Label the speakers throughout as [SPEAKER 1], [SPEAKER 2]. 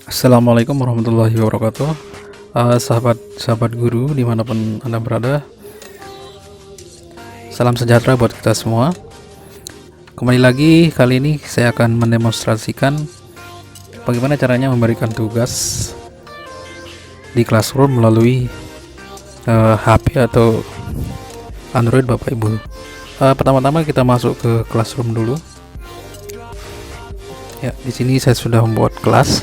[SPEAKER 1] Assalamualaikum warahmatullahi wabarakatuh. Sahabat guru dimanapun Anda berada, salam sejahtera buat kita semua. Kembali lagi, kali ini saya akan mendemonstrasikan bagaimana caranya memberikan tugas di Classroom melalui HP atau Android Bapak Ibu. Pertama-tama kita masuk ke Classroom dulu. Ya, di sini saya sudah membuat kelas.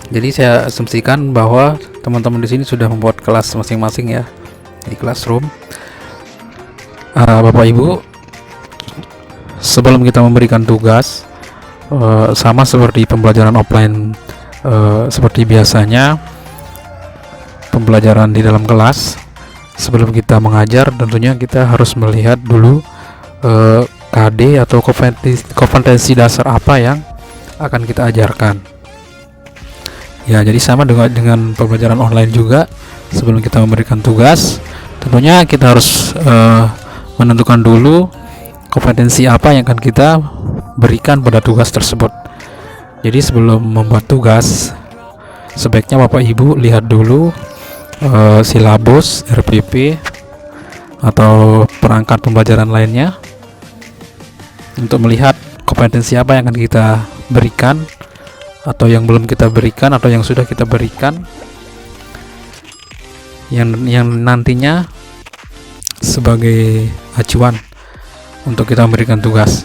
[SPEAKER 1] Jadi saya asumsikan bahwa teman-teman di sini sudah membuat kelas masing-masing ya di Classroom. Bapak Ibu, sebelum kita memberikan tugas, sama seperti pembelajaran offline seperti biasanya, pembelajaran di dalam kelas, sebelum kita mengajar tentunya kita harus melihat dulu KD atau kompetensi dasar apa yang akan kita ajarkan. Ya, jadi sama dengan pembelajaran online juga, sebelum kita memberikan tugas, tentunya kita harus menentukan dulu kompetensi apa yang akan kita berikan pada tugas tersebut. Jadi sebelum membuat tugas, sebaiknya Bapak Ibu lihat dulu silabus, RPP, atau perangkat pembelajaran lainnya untuk melihat kompetensi apa yang akan kita berikan, atau yang belum kita berikan, atau yang sudah kita berikan, yang nantinya sebagai acuan untuk kita memberikan tugas.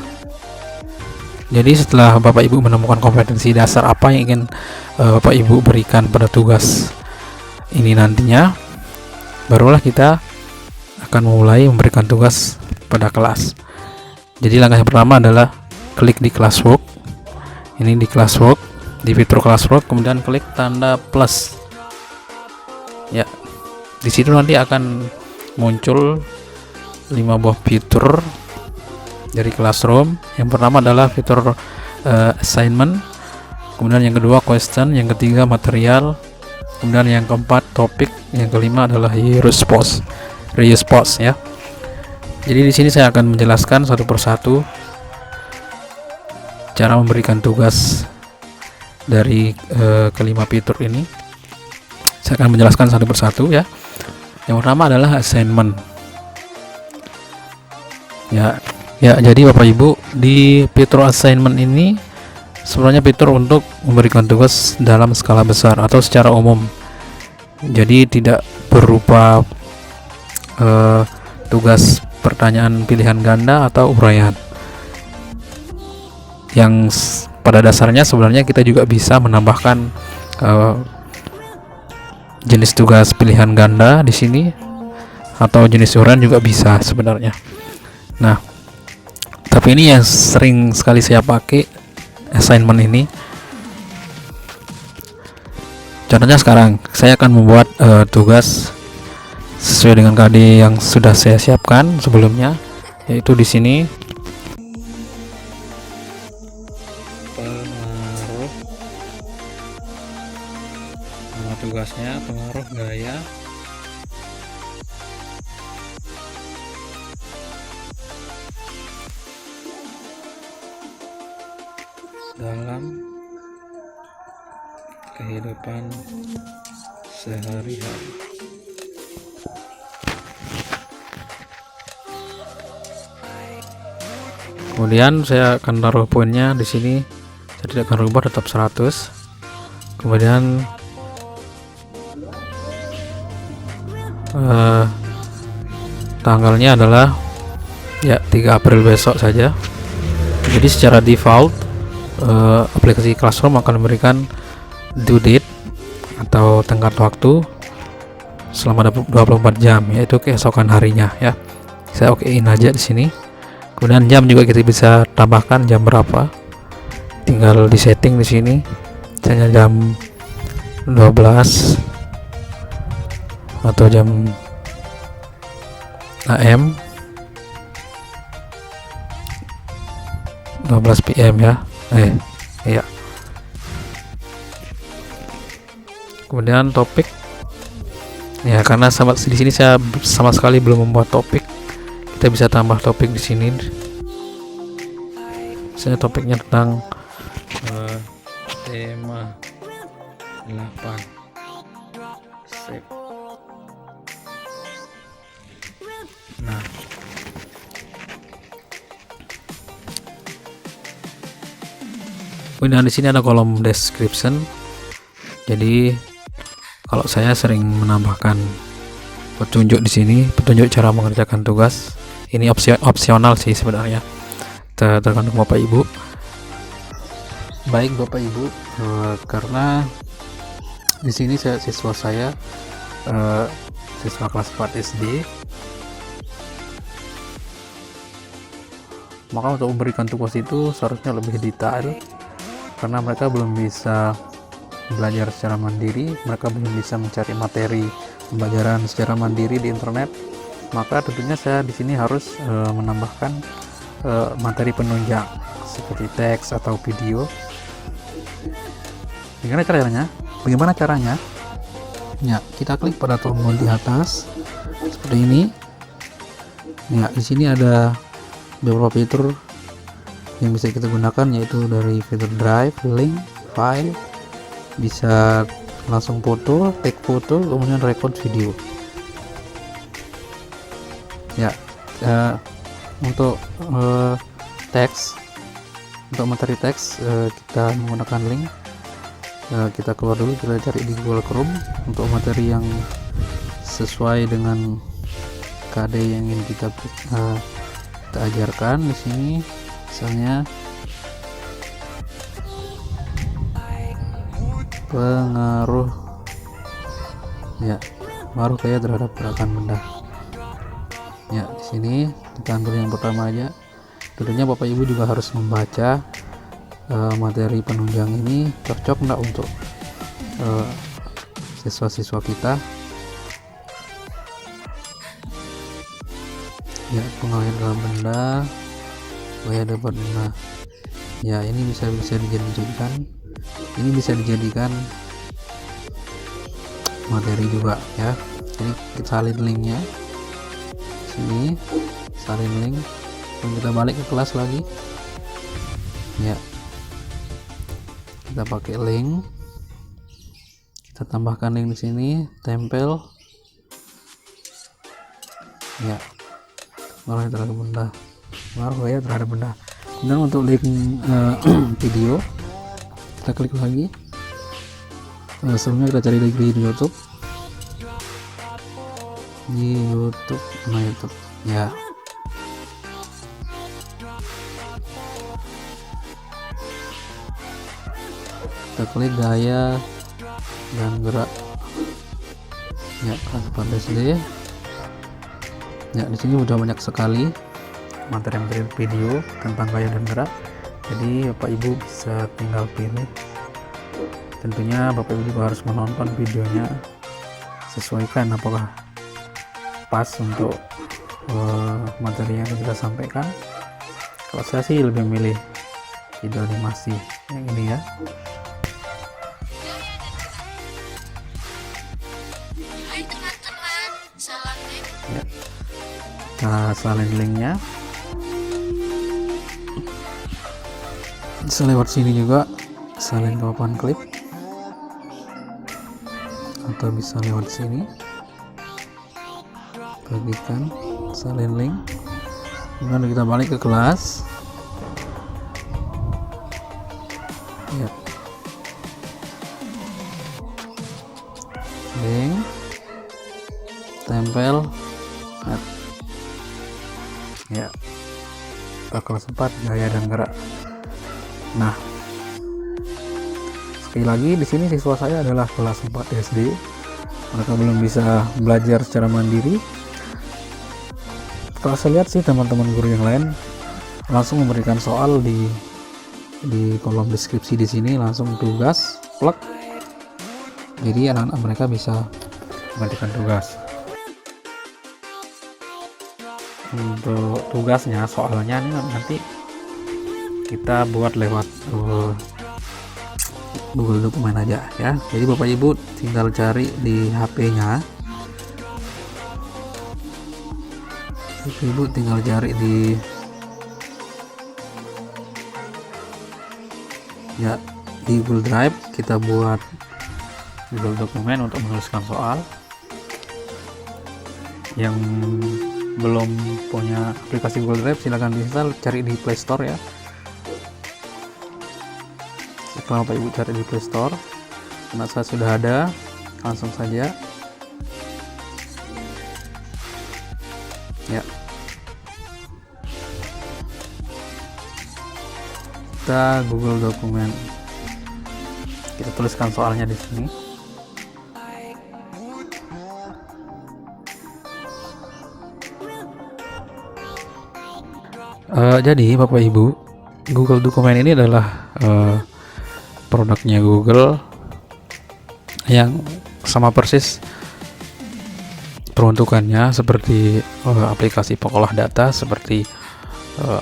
[SPEAKER 1] Jadi setelah Bapak Ibu menemukan kompetensi dasar apa yang ingin Bapak Ibu berikan pada tugas ini nantinya, barulah kita akan mulai memberikan tugas pada kelas. Jadi langkah yang pertama adalah klik di Classwork. Ini di Classwork, di fitur Classwork, kemudian klik tanda plus. Ya, di situ nanti akan muncul 5 buah fitur dari Classroom. Yang pertama adalah fitur assignment, kemudian yang kedua question, yang ketiga material, kemudian yang keempat topik, yang kelima adalah response ya. Jadi di sini saya akan menjelaskan satu persatu cara memberikan tugas dari kelima fitur ini. Saya akan menjelaskan satu persatu ya. Yang pertama adalah assignment. Ya, jadi Bapak Ibu, di fitur assignment ini sebenarnya fitur untuk memberikan tugas dalam skala besar atau secara umum. Jadi tidak berupa tugas pertanyaan pilihan ganda atau uraian. Yang pada dasarnya sebenarnya kita juga bisa menambahkan jenis tugas pilihan ganda di sini, atau jenis uraian juga bisa sebenarnya. Nah, tapi ini yang sering sekali saya pakai assignment ini. Contohnya sekarang saya akan membuat tugas sesuai dengan KD yang sudah saya siapkan sebelumnya, yaitu di sini tugasnya pengaruh gaya dalam kehidupan sehari-hari. Kemudian saya akan taruh poinnya di sini. Saya tidak akan rubah, tetap 100. Kemudian tanggalnya adalah ya 3 April besok saja. Jadi secara default aplikasi Classroom akan memberikan due date atau tenggat waktu selama 24 jam, yaitu keesokan harinya ya. Saya okein aja di sini. Kemudian jam juga kita bisa tambahkan jam berapa. Tinggal di setting di sini. Misalnya jam 12 atau jam AM 12 PM ya. Iya. Kemudian topik. Ya, karena di sini saya sama sekali belum membuat topik, kita bisa tambah topik di sini. Misalnya topiknya tentang tema 8 save. Nah, kemudian di sini ada kolom description. Jadi kalau saya sering menambahkan petunjuk di sini, petunjuk cara mengerjakan tugas. Ini opsional sih sebenarnya, tergantung Bapak Ibu. Baik Bapak Ibu, karena di sini siswa saya siswa kelas 4 SD, maka untuk memberikan tugas itu seharusnya lebih detail, karena mereka belum bisa belajar secara mandiri, mereka belum bisa mencari materi pembelajaran secara mandiri di internet. Maka tentunya saya di sini harus menambahkan materi penunjang seperti teks atau video. Bagaimana caranya? Ya, kita klik pada tombol di atas seperti ini. Ya, di sini ada beberapa fitur yang bisa kita gunakan, yaitu dari fitur drive, link, file, bisa langsung foto, take foto, kemudian record video. Ya, untuk teks, untuk materi teks kita menggunakan link. Kita keluar dulu, kita cari di Google Chrome untuk materi yang sesuai dengan KD yang ingin kita ajarkan. Di sini misalnya pengaruh gaya terhadap gerakan benda. Ya, di sini kita ambil yang pertama aja. Tentunya Bapak Ibu juga harus membaca materi penunjang ini cocok enggak untuk siswa-siswa kita. Ya, pengalihan dalam benda, gaya dapat benda. Ya, ini bisa dijadikan materi juga ya. Ini kita salin linknya, sini salin link, dan kita balik ke kelas lagi. Ya, kita pakai link, kita tambahkan link di sini, tempel. Ya, pengaruh terhadap benda, pengaruh gaya terhadap benda. Dan untuk link video, kita klik lagi. Sebelumnya kita cari link di YouTube, YouTube. Ya, kita klik gaya dan gerak. Ya, kelas 4 SD. Ya, di sini udah banyak sekali materi video tentang gaya dan gerak. Jadi Bapak Ibu bisa tinggal pilih. Tentunya Bapak Ibu juga harus menonton videonya, sesuaikan apakah pas untuk materi yang kita sampaikan. Kalau saya sih lebih milih video animasi yang ini ya. Ya, kita salin linknya, bisa lewat sini juga, salin ke papan klip, atau bisa lewat sini, bagikan, salin link, kemudian kita balik ke kelas. Ya, link, tempel, ya, ke kelas 4 gaya dan gerak. Nah, sekali lagi di sini siswa saya adalah kelas 4 SD. Mereka belum bisa belajar secara mandiri. Kalau saya lihat sih teman-teman guru yang lain langsung memberikan soal di kolom deskripsi di sini, langsung tugas plug. Jadi anak-anak mereka bisa mengerjakan tugas. Untuk tugasnya, soalnya ini nanti kita buat lewat Google Dokumen aja ya. Jadi Bapak Ibu tinggal cari di HP-nya. Bapak Ibu tinggal cari di di Google Drive kita buat Google Dokumen untuk menuliskan soal. Yang belum punya aplikasi Google Drive silahkan diinstal, cari di Play Store ya. Setelah Bapak Ibu cari di Play Store, karena saya sudah ada, langsung saja ya, kita Google Dokumen, kita tuliskan soalnya di sini. Jadi Bapak Ibu, Google Dokumen ini adalah produknya Google yang sama persis peruntukannya seperti aplikasi pengolah data seperti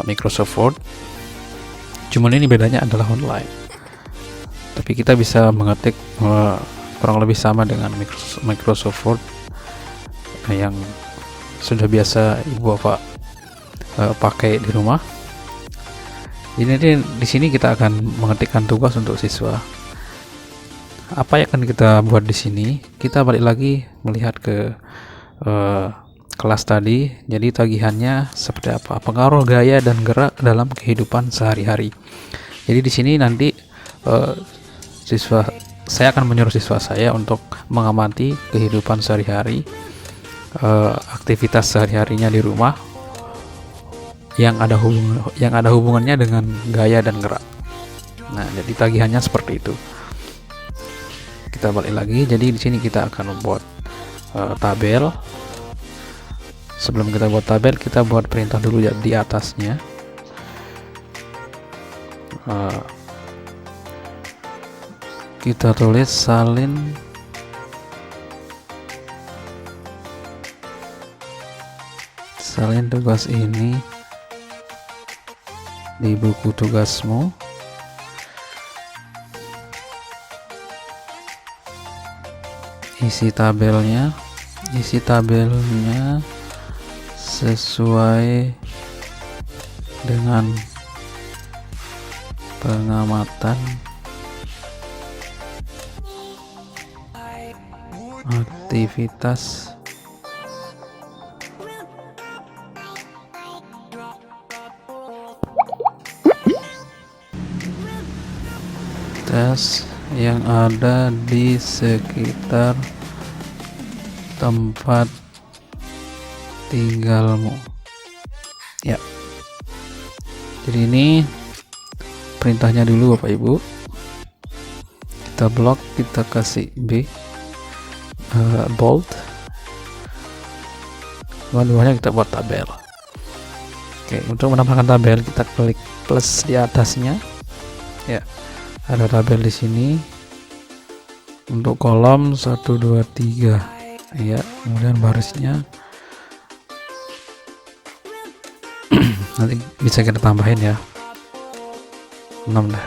[SPEAKER 1] Microsoft Word. Cuman ini bedanya adalah online. Tapi kita bisa mengetik kurang lebih sama dengan Microsoft Word yang sudah biasa Ibu Bapak pakai di rumah. Jadi di sini kita akan mengetikkan tugas untuk siswa. Apa yang akan kita buat di sini? Kita balik lagi melihat ke kelas tadi. Jadi tagihannya seperti apa? Pengaruh gaya dan gerak dalam kehidupan sehari-hari. Jadi di sini nanti saya akan menyuruh siswa saya untuk mengamati kehidupan sehari-hari, aktivitas sehari-harinya di rumah yang ada hubungannya dengan gaya dan gerak. Nah, jadi tagihannya seperti itu. Kita balik lagi. Jadi di sini kita akan membuat tabel. Sebelum kita buat tabel, kita buat perintah dulu ya di atasnya. Kita tulis salin tugas ini di buku tugasmu. Isi tabelnya sesuai dengan pengamatan aktivitas yang ada di sekitar tempat tinggalmu ya. Jadi ini perintahnya dulu Bapak Ibu. Kita blok, kita kasih B, bold, dua-duanya kita buat tabel. Oke, untuk menambahkan tabel kita klik plus di atasnya ya. Ada tabel di sini untuk kolom 1 2 3 ya, kemudian barisnya nanti bisa kita tambahin ya, 6 dah.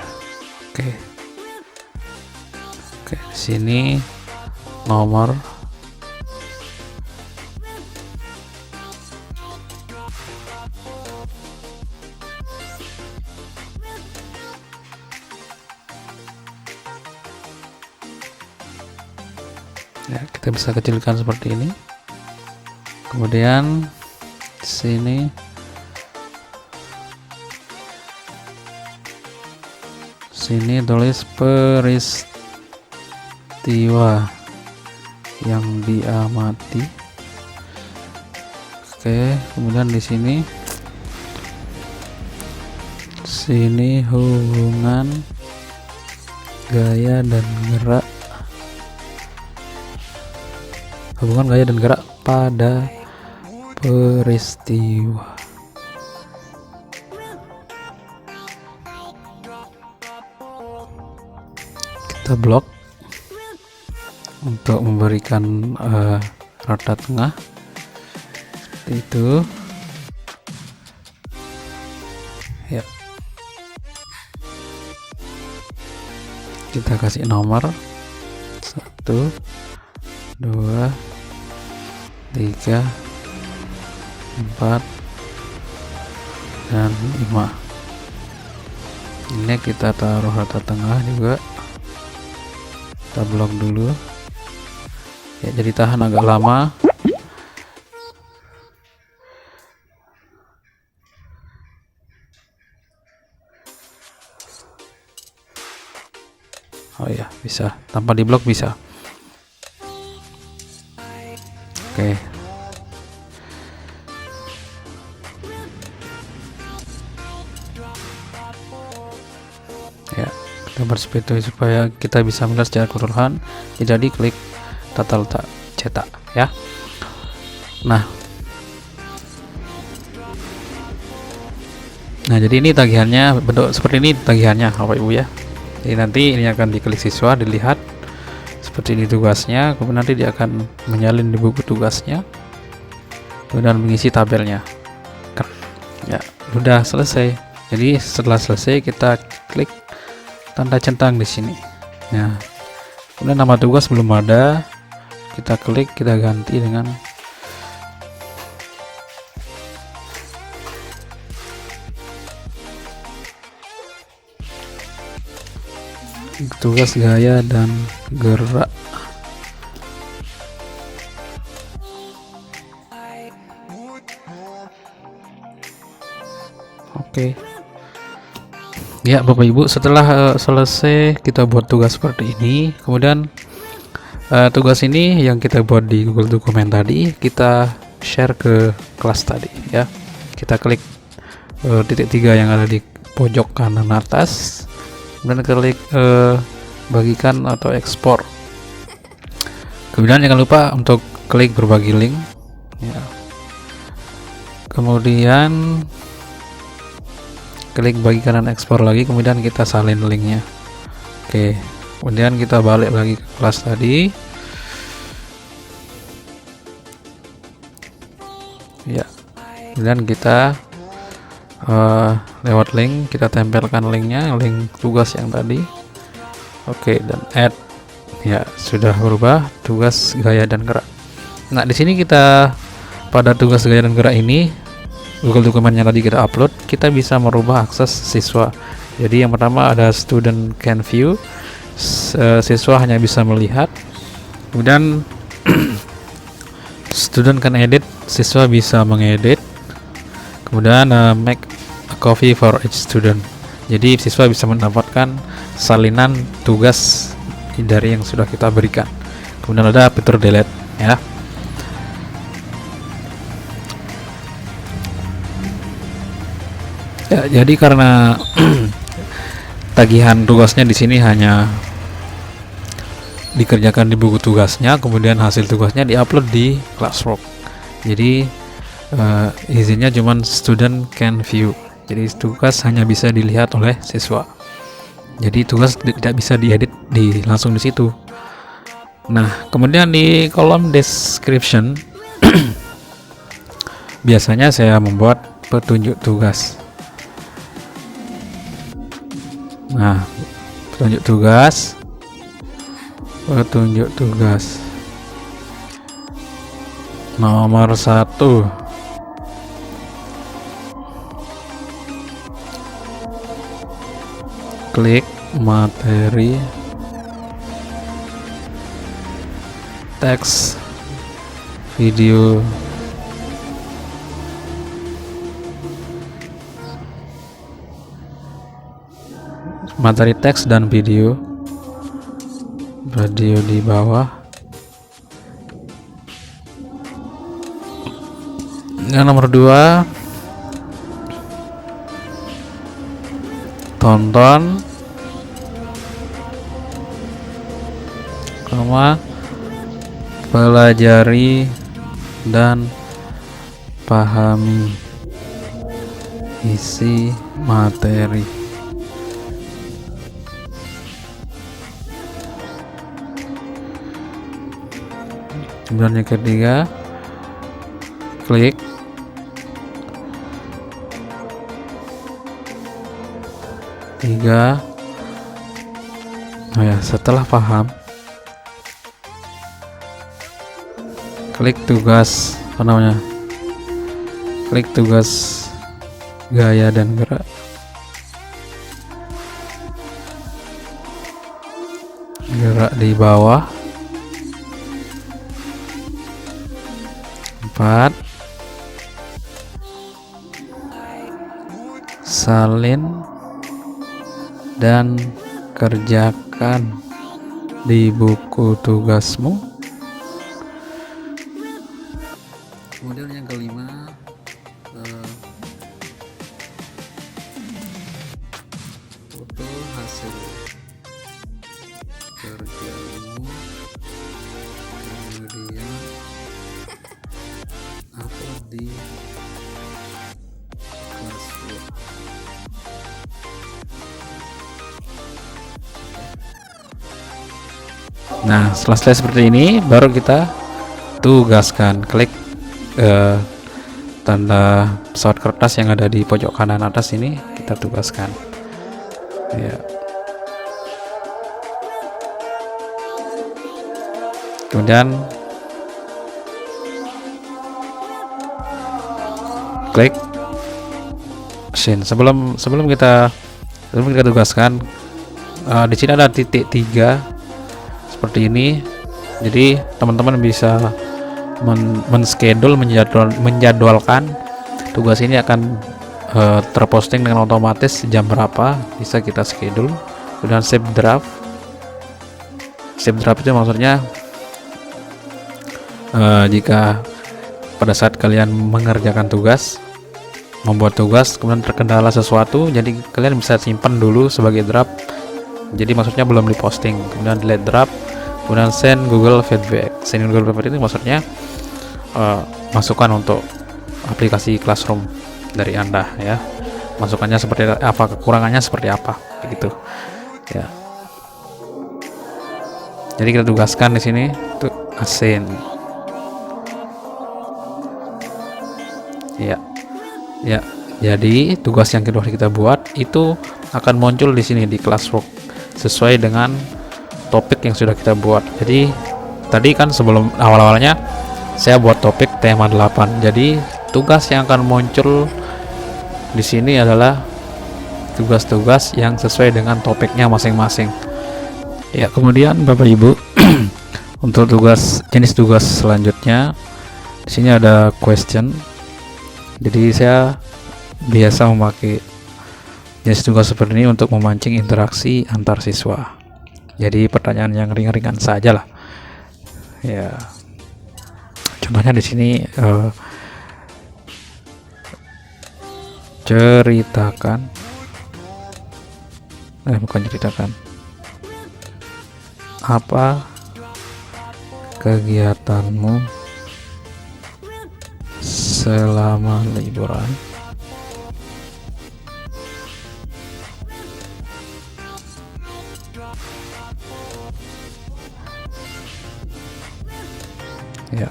[SPEAKER 1] Oke, di sini nomor ya, kita bisa kecilkan seperti ini. Kemudian sini tulis peristiwa yang diamati. Oke, kemudian di sini hubungan gaya dan gerak pada peristiwa. Kita blok untuk memberikan rata tengah seperti itu ya. Kita kasih nomor 1 2 3 4 dan 5. Ini kita taruh rata tengah juga, kita blok dulu ya, jadi tahan agak lama. Oh ya, bisa tanpa diblok bisa. Oke. Ya, kita seperti itu supaya kita bisa melihat secara keseluruhan, tidak diklik tata letak cetak ya. Nah, jadi ini tagihannya, bentuk seperti ini tagihannya Bapak Ibu ya. Jadi nanti ini akan diklik siswa, dilihat seperti ini tugasnya, kemudian nanti dia akan menyalin di buku tugasnya, kemudian mengisi tabelnya. Ya, udah selesai. Jadi setelah selesai kita klik tanda centang di sini. Ya. Kemudian nama tugas belum ada, kita klik, kita ganti dengan tugas gaya dan gerak. Oke. Ya Bapak Ibu, setelah selesai kita buat tugas seperti ini, kemudian tugas ini yang kita buat di Google Dokumen tadi kita share ke kelas tadi ya. Kita klik titik 3 yang ada di pojok kanan atas, kemudian klik bagikan atau ekspor. Kemudian jangan lupa untuk klik berbagi link ya. Kemudian klik bagikan dan ekspor lagi, kemudian kita salin linknya. Oke, kemudian kita balik lagi ke kelas tadi ya. Kemudian kita lewat link, kita tempelkan linknya, link tugas yang tadi. Oke, dan add ya, sudah berubah tugas gaya dan gerak. Nah, di sini kita pada tugas gaya dan gerak ini, Google Dokumennya tadi kita upload, kita bisa merubah akses siswa. Jadi yang pertama ada student can view, siswa hanya bisa melihat. Kemudian student can edit, siswa bisa mengedit. Kemudian make a copy for each student, jadi siswa bisa mendapatkan salinan tugas dari yang sudah kita berikan. Kemudian ada fitur delete ya. Ya, jadi karena tagihan tugasnya di sini hanya dikerjakan di buku tugasnya, kemudian hasil tugasnya diupload di Classwork. Jadi izinnya cuman student can view. Jadi tugas hanya bisa dilihat oleh siswa. Jadi tugas tidak bisa diedit langsung di situ. Nah, kemudian di kolom description biasanya saya membuat petunjuk tugas. Nah, petunjuk tugas nomor 1, klik materi, teks, video, materi teks dan video di bawah. Yang nomor 2, tonton, pelajari dan pahami isi materi. Kemudian yang ketiga, klik tiga. Oh ya, setelah paham, klik tugas klik tugas gaya dan gerak. gerak di bawah. 4, salin dan kerjakan di buku tugasmu. Kemudian yang kelima, foto hasil kerjamu, kemudian upload di Classroom. Nah, setelah selesai seperti ini, baru kita tugaskan. Klik tanda pesawat kertas yang ada di pojok kanan atas ini, kita tugaskan. Ya. Kemudian klik send. Sebelum kita tugaskan, di sini ada titik 3 seperti ini. Jadi teman-teman bisa menschedule, menjadwalkan tugas ini akan terposting dengan otomatis jam berapa, bisa kita schedule. Kemudian save draft. Save draft itu maksudnya jika pada saat kalian mengerjakan tugas, membuat tugas, kemudian terkendala sesuatu, jadi kalian bisa simpan dulu sebagai draft, jadi maksudnya belum diposting. Kemudian delete draft, kemudian send Google Feedback. Send Google Feedback itu maksudnya masukan untuk aplikasi Classroom dari Anda, ya. Masukannya seperti apa, kekurangannya seperti apa, begitu ya. Jadi kita tugaskan di sini untuk assign. Ya, jadi tugas yang kedua kita buat itu akan muncul di sini di Classwork sesuai dengan topik yang sudah kita buat. Jadi tadi kan sebelum awal-awalnya saya buat topik tema 8. Jadi tugas yang akan muncul di sini adalah tugas-tugas yang sesuai dengan topiknya masing-masing. Ya, kemudian Bapak Ibu, untuk jenis tugas selanjutnya di sini ada question. Jadi saya biasa memakai jenis tugas seperti ini untuk memancing interaksi antar siswa. Jadi pertanyaan yang ringan-ringan saja lah. Ya. Contohnya di sini bukan ceritakan. Apa kegiatanmu selama liburan? Ya.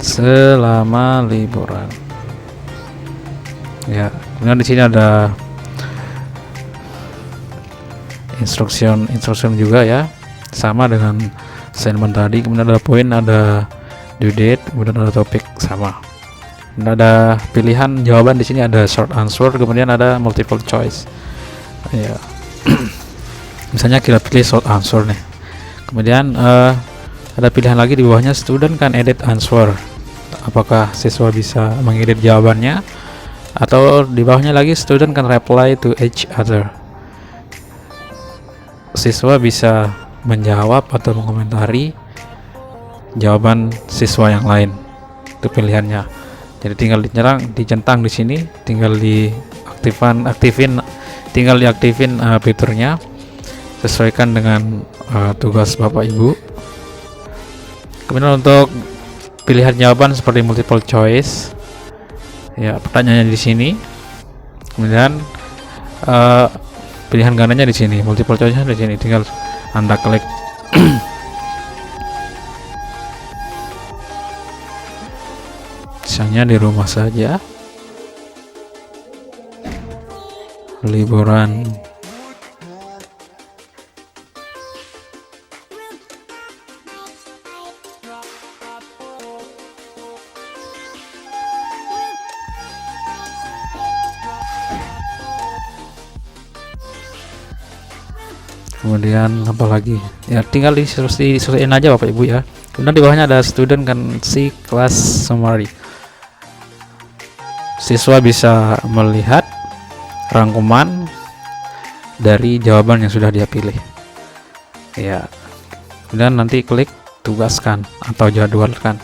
[SPEAKER 1] Selama liburan. Ya, kemudian di sini ada instruction juga ya, sama dengan assignment tadi. Kemudian ada poin, ada due date, kemudian ada topik sama. Dan ada pilihan jawaban di sini, ada short answer, kemudian ada multiple choice. Ya. Misalnya kita pilih short answer nih. Kemudian ada pilihan lagi di bawahnya, student can edit answer. Apakah siswa bisa mengedit jawabannya? Atau di bawahnya lagi, student can reply to each other. Siswa bisa menjawab atau mengomentari jawaban siswa yang lain. Itu pilihannya. Jadi tinggal dicentang di sini, tinggal diaktifin fiturnya sesuaikan dengan tugas Bapak Ibu. Kemudian untuk pilihan jawaban seperti multiple choice, ya, pertanyaannya di sini. Kemudian pilihan gandanya di sini, multiple choice-nya di sini. Tinggal Anda klik. Misalnya di rumah saja, liburan Kemudian apa lagi ya, tinggal disesuaikan aja Bapak Ibu ya. Kemudian di bawahnya ada student can see class summary. Siswa bisa melihat rangkuman dari jawaban yang sudah dia pilih ya. Kemudian nanti klik tugaskan atau jadwalkan,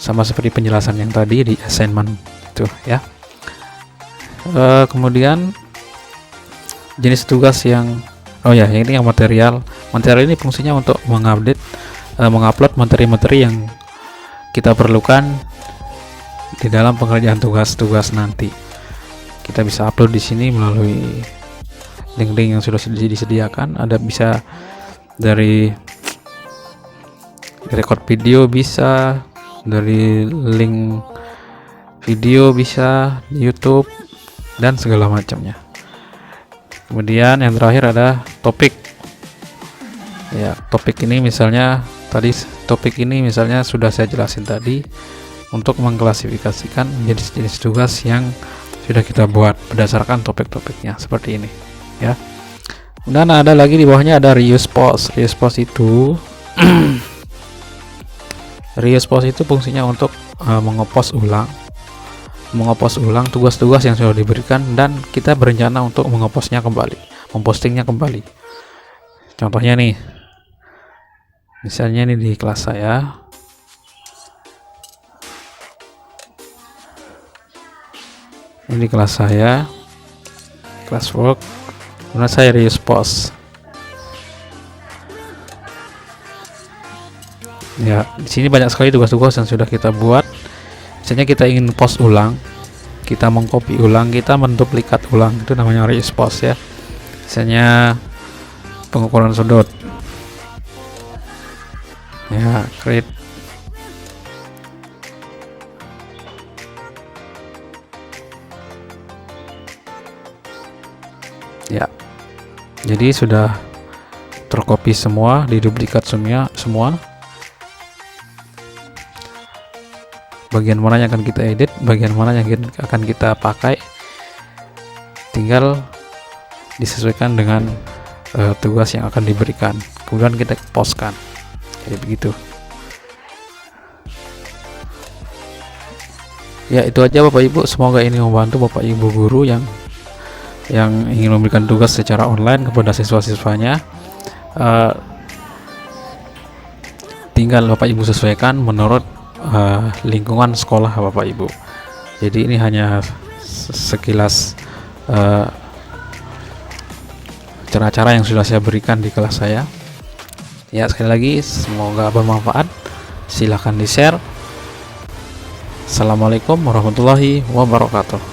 [SPEAKER 1] sama seperti penjelasan yang tadi di assignment itu ya. Kemudian jenis tugas yang ini yang material ini fungsinya untuk mengupload materi-materi yang kita perlukan di dalam pengerjaan tugas-tugas nanti. Kita bisa upload di sini melalui link-link yang sudah disediakan. Ada bisa dari record video, bisa dari link video, bisa YouTube dan segala macamnya. Kemudian yang terakhir ada topik ya. Topik ini misalnya sudah saya jelasin tadi, untuk mengklasifikasikan jenis-jenis tugas yang sudah kita buat berdasarkan topik-topiknya seperti ini ya. Kemudian ada lagi di bawahnya ada reuse post. Reuse post itu fungsinya untuk mengepost ulang tugas-tugas yang sudah diberikan, dan kita berencana untuk mempostingnya kembali. Contohnya nih, misalnya nih di kelas saya, classwork, kemudian saya reuse post ya. Di sini banyak sekali tugas-tugas yang sudah kita buat. Misalnya kita ingin post ulang, kita mengcopy ulang, kita menduplikat ulang, itu namanya reuse post ya. Misalnya pengukuran sudut ya, create ya. Jadi sudah tercopy semua, diduplikat semua. Bagian mana yang akan kita edit, bagian mana yang akan kita pakai, tinggal disesuaikan dengan tugas yang akan diberikan, kemudian kita postkan. Jadi begitu ya. Itu aja Bapak Ibu, semoga ini membantu Bapak Ibu guru yang ingin memberikan tugas secara online kepada siswa-siswanya. Tinggal Bapak Ibu sesuaikan menurut lingkungan sekolah Bapak Ibu. Jadi ini hanya sekilas cara-cara yang sudah saya berikan di kelas saya ya. Sekali lagi semoga bermanfaat, silahkan di share. Assalamualaikum warahmatullahi wabarakatuh.